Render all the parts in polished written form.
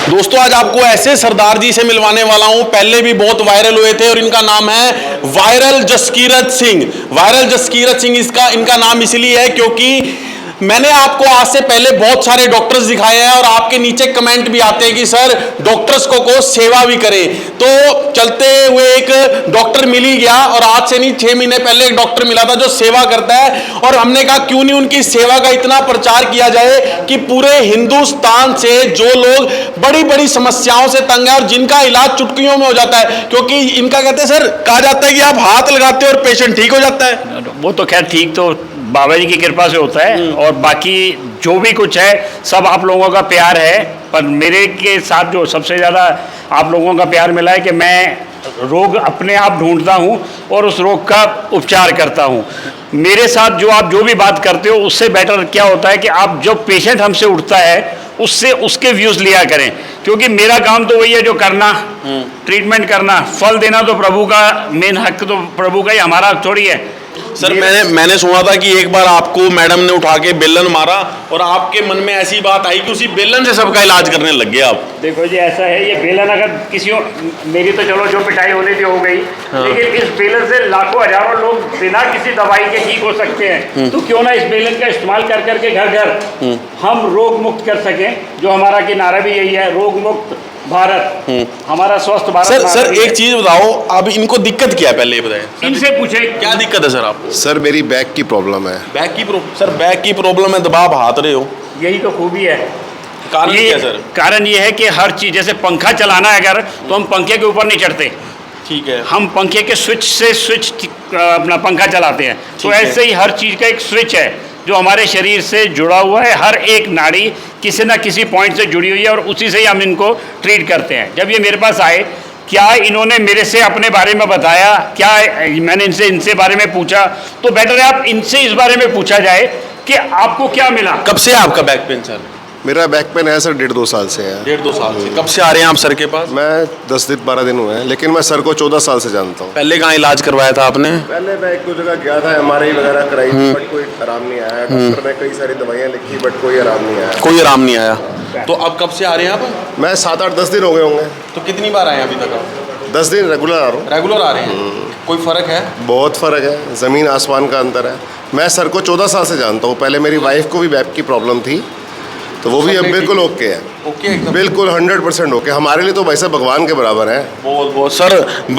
दोस्तों आज आपको ऐसे सरदार जी से मिलवाने वाला हूं, पहले भी बहुत वायरल हुए थे और इनका नाम है वायरल जसकीरत सिंह। वायरल जसकीरत सिंह इनका नाम इसलिए है क्योंकि मैंने आपको आज से पहले बहुत सारे डॉक्टर्स दिखाए हैं और आपके नीचे कमेंट भी आते हैं कि सर डॉक्टर्स को सेवा भी करें। तो चलते हुए एक डॉक्टर मिल ही गया और आज से नहीं 6 महीने पहले एक डॉक्टर मिला था जो सेवा करता है और हमने कहा क्यों नहीं उनकी सेवा का इतना प्रचार किया जाए कि पूरे हिंदुस्तान से जो लोग बड़ी बड़ी समस्याओं से तंग है और जिनका इलाज चुटकियों में हो जाता है, क्योंकि इनका कहते हैं सर कहा जाता है कि आप हाथ लगाते हो और पेशेंट ठीक हो जाता है। वो तो खैर ठीक तो बाबा जी की कृपा से होता है और बाकी जो भी कुछ है सब आप लोगों का प्यार है। पर मेरे के साथ जो सबसे ज़्यादा आप लोगों का प्यार मिला है कि मैं रोग अपने आप ढूंढता हूं और उस रोग का उपचार करता हूं। मेरे साथ आप जो भी बात करते हो उससे बेटर क्या होता है कि आप जो पेशेंट हमसे उठता है उससे उसके व्यूज़ लिया करें, क्योंकि मेरा काम तो वही है जो करना, ट्रीटमेंट करना, फल देना तो प्रभु का मेन हक तो प्रभु का ही, हमारा थोड़ी है। सर मैंने सुना था कि एक बार आपको मैडम ने उठा के बेलन मारा और आपके मन में ऐसी बात आई कि उसी बेलन से सबका इलाज करने लग गए आप। देखो जी ऐसा है, ये बेलन अगर किसी मेरी तो चलो जो पिटाई होने थी हो गई, लेकिन इस बेलन से लाखों हजारों लोग बिना किसी दवाई के ठीक हो सकते हैं। तो क्यों ना इस बेलन का इस्तेमाल कर करके घर घर हम रोग मुक्त कर सकें। जो हमारा कि नारा भी यही है, रोग मुक्त भारत, हमारा स्वस्थ भारत। सर एक चीज बताओ, अब इनको दिक्कत क्या है पहले ये बताएं। इनसे पूछे क्या दिक्कत है सर आपको? सर मेरी बैक की प्रॉब्लम है। बैक की प्रॉब्लम है, दबाव हाथ रहे हो, यही तो खूबी है। कारण क्या सर? कारण ये है कि हर चीज़, जैसे पंखा चलाना है अगर, तो हम पंखे के ऊपर नहीं चढ़ते, ठीक है, हम पंखे के स्विच अपना पंखा चलाते हैं। तो ऐसे ही हर चीज़ का एक स्विच है जो हमारे शरीर से जुड़ा हुआ है। हर एक नाड़ी किसी न किसी पॉइंट से जुड़ी हुई है और उसी से ही हम इनको ट्रीट करते हैं। जब ये मेरे पास आए, क्या इन्होंने मेरे से अपने बारे में बताया, क्या मैंने इनसे बारे में पूछा, तो बेटर है आप इनसे इस बारे में पूछा जाए कि आपको क्या मिला। कब से आपका बैक पेन सर? मेरा बैक पेन है सर 1.5-2 साल से है। 1.5-2 साल से? कब से आ रहे हैं आप सर के पास? मैं 10-12 दिन हुए हैं, लेकिन मैं सर को 14 साल से जानता हूँ। पहले कहाँ इलाज करवाया था आपने? पहले मैं एक दो जगह गया था, MRI वगैरह कराई थी, बट कोई आराम नहीं आया। डॉक्टर ने कई सारी दवाइयाँ लिखी, बट कोई आराम नहीं आया। कोई आराम नहीं आया। तो अब कब से आ रहे हैं आप? मैं 7-8-10 दिन हो गए होंगे। तो कितनी बार आए हैं अभी तक आप? 10 दिन रेगुलर आ रहा हूँ। रेगुलर आ रहे हैं? कोई फर्क है? बहुत फ़र्क है, ज़मीन आसमान का अंतर है। मैं सर को 14 साल से जानता हूँ। पहले मेरी वाइफ को भी बैक की प्रॉब्लम थी, तो वो भी अब बिल्कुल ओके है। ओके एकदम बिल्कुल 100% ओके। हमारे लिए तो भाई साहब भगवान के बराबर है। बहुत सर,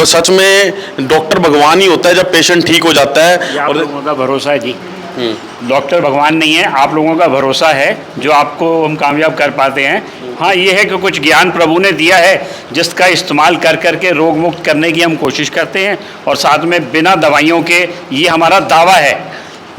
सच में डॉक्टर भगवान ही होता है जब पेशेंट ठीक हो जाता है। आप लोगों का भरोसा है जी, डॉक्टर भगवान नहीं है, आप लोगों का भरोसा है जो आपको हम कामयाब कर पाते हैं। हाँ ये है कि कुछ ज्ञान प्रभु ने दिया है जिसका इस्तेमाल कर करके रोग मुक्त करने की हम कोशिश करते हैं और साथ में बिना दवाइयों के, ये हमारा दावा है।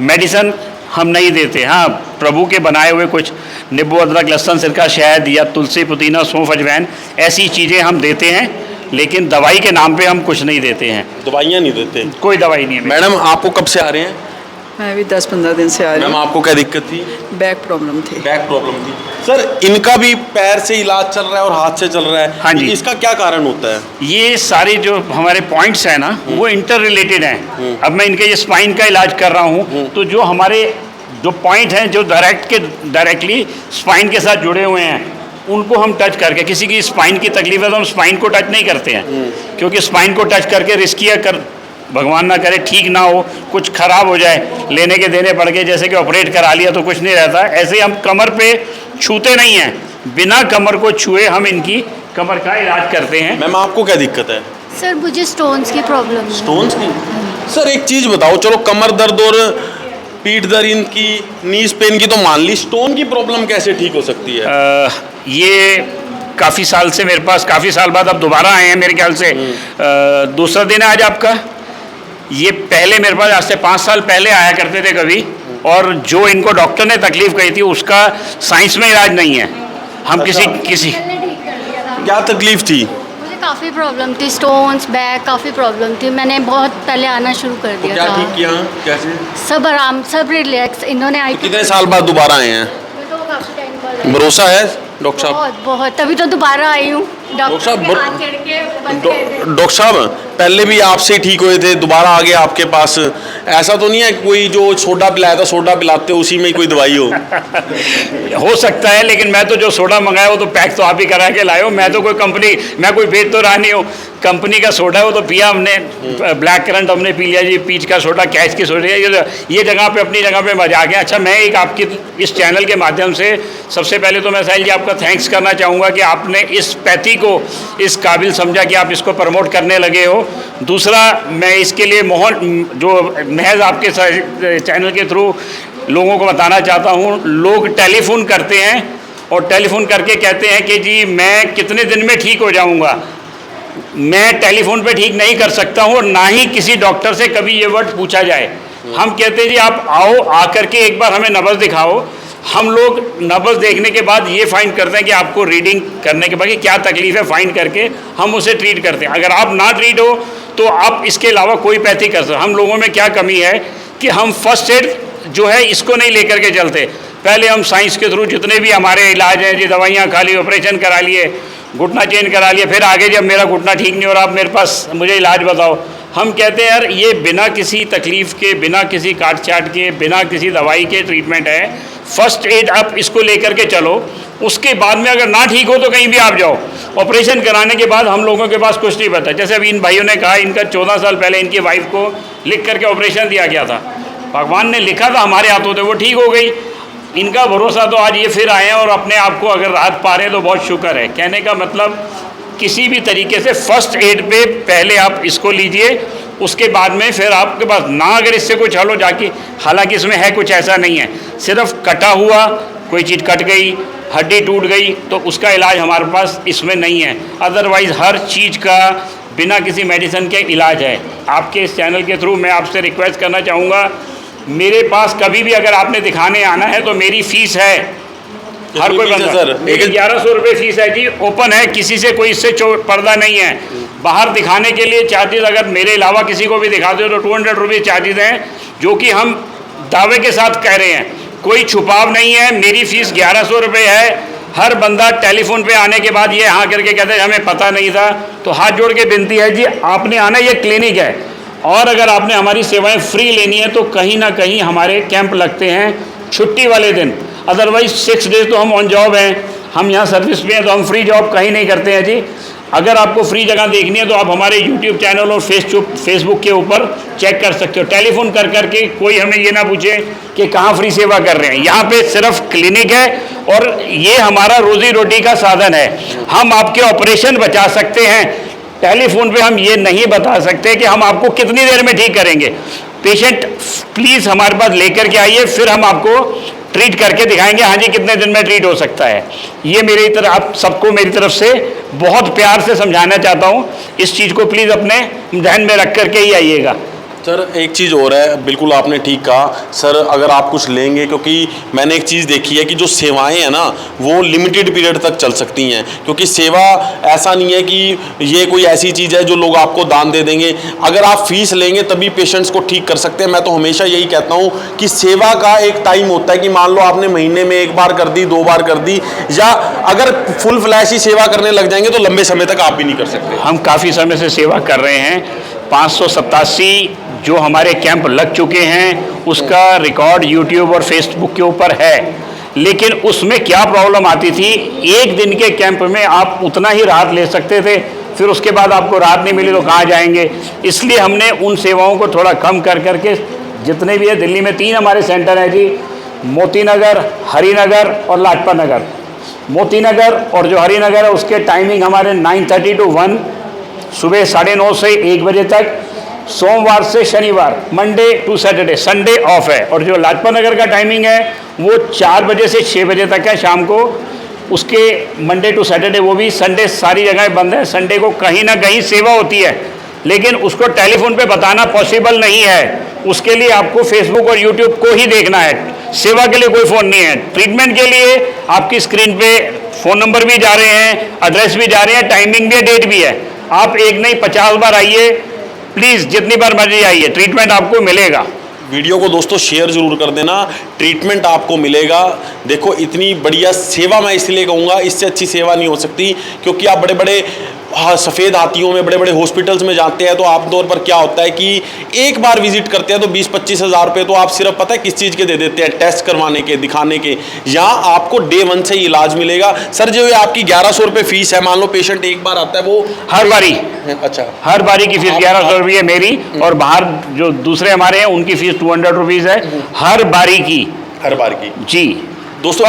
मेडिसिन हम नहीं देते, हाँ प्रभु के बनाए हुए कुछ नींबू अदरक लहसुन सिरका शहद या तुलसी पुदीना सौंफ अजवैन ऐसी चीज़ें हम देते हैं, लेकिन दवाई के नाम पे हम कुछ नहीं देते हैं। दवाइयाँ नहीं देते? कोई दवाई नहीं है। मैडम आपको कब से आ रहे हैं? मैं भी 10-15 दिन से आ रही मैम हूँ। आपको क्या दिक्कत थी? बैक प्रॉब्लम थी। बैक प्रॉब्लम थी। सर इनका भी पैर से इलाज चल रहा है और हाथ से चल रहा है। हाँ जी। इसका क्या कारण होता है? ये सारे जो हमारे पॉइंट्स हैं ना वो इंटर रिलेटेड हैं। अब मैं इनके ये स्पाइन का इलाज कर रहा हूँ, तो जो हमारे जो पॉइंट हैं जो डायरेक्टली स्पाइन के साथ जुड़े हुए हैं उनको हम टच करके, किसी की स्पाइन की तकलीफ है तो हम स्पाइन को टच नहीं करते हैं, क्योंकि स्पाइन को टच करके रिस्की है, भगवान ना करे ठीक ना हो, कुछ खराब हो जाए, लेने के देने पड़ गए, जैसे कि ऑपरेट करा लिया तो कुछ नहीं रहता। ऐसे ही हम कमर पे छूते नहीं हैं, बिना कमर को छुए हम इनकी कमर का इलाज करते हैं। मैम आपको क्या दिक्कत है? सर मुझे स्टोन्स की प्रॉब्लम है। स्टोन्स की? सर एक चीज़ बताओ, चलो कमर दर्द और पीठ दर्द इनकी, नीज पेन की तो मान ली, स्टोन की प्रॉब्लम कैसे ठीक हो सकती है? ये काफ़ी साल से मेरे पास, काफ़ी साल बाद अब दोबारा आए हैं मेरे ख्याल से। दूसरा दिन है आज आपका। ये पहले मेरे पास आज से 5 साल पहले आया करते थे कभी, और जो इनको डॉक्टर ने तकलीफ कही थी उसका साइंस में इलाज नहीं है। हम किसी क्या तकलीफ थी? मुझे काफ़ी प्रॉब्लम थी, स्टोन्स, बैक, काफ़ी प्रॉब्लम थी। मैंने बहुत पहले आना शुरू कर दिया क्या था। ठीक किया? कैसे? सब आराम, सब रिलैक्स। इन्होंने कितने साल बाद दोबारा आए हैं? तो काफ़ी टाइम बाद भरोसा है? डॉक्टर साहब? बहुत बहुत, तभी तो दोबारा आई हूँ डॉक्टर साहब, के हाथ चढ़ के बंद कर दे। डॉक्टर साहब पहले भी आपसे ठीक हुए थे, दोबारा आ गए आपके पास। ऐसा तो नहीं है कोई जो सोडा पिलाया था, सोडा पिलाते उसी में ही कोई दवाई हो सकता है, लेकिन मैं तो जो सोडा मंगाया वो तो पैक तो आप ही करा के लाए हो। मैं तो कोई कंपनी, मैं कोई बेच तो रहा नहीं हूँ। कंपनी का सोडा है वो तो पिया हमने, ब्लैक करंट हमने पी लिया जी, पीच का सोडा, कैच की सोडा, ये जगह पे अपनी जगह पे मजा आ गया। अच्छा, मैं एक आपकी इस चैनल के माध्यम से सबसे पहले तो मैं साहिल जी आपका थैंक्स करना चाहूँगा कि आपने इस पैथी को इस काबिल समझा कि आप इसको प्रमोट करने लगे हो। दूसरा, मैं इसके लिए जो महज आपके चैनल के थ्रू लोगों को बताना चाहता हूँ, लोग टेलीफोन करते हैं और टेलीफोन करके कहते हैं कि जी मैं कितने दिन में ठीक हो जाऊँगा। मैं टेलीफोन पे ठीक नहीं कर सकता हूँ, और ना ही किसी डॉक्टर से कभी ये वर्ड पूछा जाए। हम कहते हैं जी आप आओ, आकर के एक बार हमें नब्ज़ दिखाओ। हम लोग नब्ज़ देखने के बाद ये फाइंड करते हैं कि आपको रीडिंग करने के बाद क्या तकलीफ़ है, फाइंड करके हम उसे ट्रीट करते हैं। अगर आप ना ट्रीट हो तो आप इसके अलावा कोई पैथी कर सकते। हम लोगों में क्या कमी है कि हम फर्स्ट एड जो है इसको नहीं लेकर के चलते। पहले हम साइंस के थ्रू जितने भी हमारे इलाज हैं जी, दवाइयाँ खा ली, ऑपरेशन करा लिए, घुटना चेंज करा लिया, फिर आगे जब मेरा घुटना ठीक नहीं हो रहा, आप मेरे पास मुझे इलाज बताओ। हम कहते हैं यार ये बिना किसी तकलीफ़ के, बिना किसी काट चाट के, बिना किसी दवाई के ट्रीटमेंट है। फर्स्ट एड आप इसको लेकर के चलो, उसके बाद में अगर ना ठीक हो तो कहीं भी आप जाओ। ऑपरेशन कराने के बाद हम लोगों के पास कुछ नहीं पता। जैसे अभी इन भाइयों ने कहा, इनका 14 साल पहले इनकी वाइफ को लिख करके ऑपरेशन दिया गया था, भगवान ने लिखा था हमारे हाथों से, वो ठीक हो गई। इनका भरोसा तो आज ये फिर आए हैं और अपने आप को अगर राहत पा रहे हैं तो बहुत शुक्र है। कहने का मतलब किसी भी तरीके से फर्स्ट एड पे पहले आप इसको लीजिए, उसके बाद में फिर आपके पास ना अगर इससे कुछ हल हो जाके, हालांकि इसमें है कुछ ऐसा नहीं है, सिर्फ कटा हुआ कोई चीज़ कट गई, हड्डी टूट गई तो उसका इलाज हमारे पास इसमें नहीं है। अदरवाइज़ हर चीज़ का बिना किसी मेडिसिन के इलाज है। आपके इस चैनल के थ्रू मैं आपसे रिक्वेस्ट करना चाहूँगा, मेरे पास कभी भी अगर आपने दिखाने आना है तो मेरी फ़ीस है, हर कोई बंदा सर 1100 रुपये फ़ीस है जी, ओपन है, किसी से कोई इससे पर्दा नहीं है। बाहर दिखाने के लिए चार्जेस अगर मेरे अलावा किसी को भी दिखाते हो तो 200 रुपये चार्जेस हैं, जो कि हम दावे के साथ कह रहे हैं, कोई छुपाव नहीं है। मेरी फ़ीस 1100 रुपये है। हर बंदा टेलीफोन पे आने के बाद ये हाँ करके कहते हैं हमें पता नहीं था, तो हाथ जोड़ के विनती है जी आपने आना, ये क्लिनिक है। और अगर आपने हमारी सेवाएं फ्री लेनी है तो कहीं ना कहीं हमारे कैंप लगते हैं छुट्टी वाले दिन, अदरवाइज 6 डेज तो हम ऑन जॉब हैं, हम यहाँ सर्विस पे हैं, तो हम फ्री जॉब कहीं नहीं करते हैं जी। अगर आपको फ्री जगह देखनी है तो आप हमारे यूट्यूब चैनल और फेसबुक के ऊपर चेक कर सकते हो। टेलीफोन कर करके कोई हमें ये ना पूछे कि कहाँ फ्री सेवा कर रहे हैं। यहाँ पे सिर्फ क्लिनिक है और ये हमारा रोजी रोटी का साधन है। हम आपके ऑपरेशन बचा सकते हैं, टेलीफोन पे हम ये नहीं बता सकते कि हम आपको कितनी देर में ठीक करेंगे। पेशेंट प्लीज़ हमारे पास लेकर के आइए, फिर हम आपको ट्रीट करके दिखाएंगे हाँ जी कितने दिन में ट्रीट हो सकता है। ये मेरी तरफ, आप सबको मेरी तरफ से बहुत प्यार से समझाना चाहता हूँ, इस चीज़ को प्लीज़ अपने ध्यान में रख करके ही आइएगा। सर एक चीज़ और है, बिल्कुल आपने ठीक कहा सर, अगर आप कुछ लेंगे, क्योंकि मैंने एक चीज़ देखी है कि जो सेवाएं हैं ना वो लिमिटेड पीरियड तक चल सकती हैं, क्योंकि सेवा ऐसा नहीं है कि ये कोई ऐसी चीज़ है जो लोग आपको दान दे देंगे। अगर आप फीस लेंगे तभी पेशेंट्स को ठीक कर सकते हैं। मैं तो हमेशा यही कहता हूँ कि सेवा का एक टाइम होता है कि मान लो आपने महीने में 1 बार कर दी, 2 बार कर दी, या अगर फुल फ्लैश ही सेवा करने लग जाएंगे तो लंबे समय तक आप भी नहीं कर सकते। हम काफ़ी समय से सेवा कर रहे हैं, 587 जो हमारे कैंप लग चुके हैं उसका रिकॉर्ड यूट्यूब और फेसबुक के ऊपर है। लेकिन उसमें क्या प्रॉब्लम आती थी, एक दिन के कैंप में आप उतना ही राहत ले सकते थे, फिर उसके बाद आपको राहत नहीं मिली तो कहाँ जाएंगे। इसलिए हमने उन सेवाओं को थोड़ा कम कर करके, जितने भी है दिल्ली में 3 हमारे सेंटर हैं जी, मोती नगर, हरिनगर और लाजपत नगर। मोती नगर और जो हरिनगर है उसके टाइमिंग हमारे 9:30 to 1, सुबह 9:30 से 1 बजे तक, सोमवार से शनिवार, Monday to Saturday, Sunday off है। और जो लाजपत नगर का टाइमिंग है वो 4 बजे से 6 बजे तक है शाम को। उसके मंडे टू सैटरडे वो भी, संडे सारी जगह बंद है। संडे को कहीं ना कहीं सेवा होती है, लेकिन उसको टेलीफोन पे बताना पॉसिबल नहीं है। उसके लिए आपको फेसबुक और यूट्यूब को ही देखना है, सेवा के लिए कोई फ़ोन नहीं है। ट्रीटमेंट के लिए आपकी स्क्रीन पे फ़ोन नंबर भी जा रहे हैं, एड्रेस भी जा रहे हैं, टाइमिंग भी है, डेट भी है। आप एक नहीं 50 बार आइए, प्लीज़ जितनी बार मर्जी आइए, ट्रीटमेंट आपको मिलेगा। वीडियो को दोस्तों शेयर जरूर कर देना, ट्रीटमेंट आपको मिलेगा। देखो इतनी बढ़िया सेवा मैं इसलिए कहूँगा, इससे अच्छी सेवा नहीं हो सकती, क्योंकि आप बड़े बड़े सफ़ेद हाथियों में, बड़े बड़े हॉस्पिटल्स में जाते हैं तो आमतौर पर क्या होता है कि एक बार विजिट करते हैं तो 20-25 हज़ार रुपये तो आप सिर्फ पता है किस चीज़ के दे देते हैं, टेस्ट करवाने के, दिखाने के। यहाँ आपको डे 1 से ही इलाज मिलेगा। सर जो ये आपकी 1100 रुपये फीस है, मान लो पेशेंट एक बार आता है वो हर बारी, अच्छा हर बारी की फीस 1100 रुपये है मेरी, और बाहर जो दूसरे हमारे हैं उनकी फीस 200 रुपीज़ है हर बारी की। हर बार की जी दोस्तों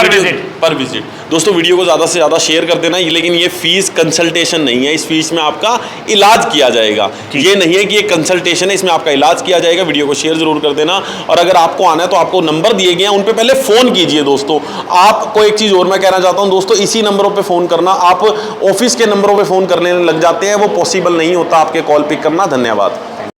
पर विजिट दोस्तों वीडियो को ज़्यादा से ज़्यादा शेयर कर देना। लेकिन ये फीस कंसल्टेशन नहीं है, इस फीस में आपका इलाज किया जाएगा। ये नहीं है कि ये कंसल्टेशन है, इसमें आपका इलाज किया जाएगा। वीडियो को शेयर जरूर कर देना, और अगर आपको आना है तो आपको नंबर दिए गए हैं, उन पे पहले फ़ोन कीजिए दोस्तों। आपको एक चीज़ और मैं कहना चाहता हूँ दोस्तों, इसी नंबरों पर फ़ोन करना। आप ऑफिस के नंबरों पर फ़ोन करने लग जाते हैं, वो पॉसिबल नहीं होता आपके कॉल पिक करना। धन्यवाद।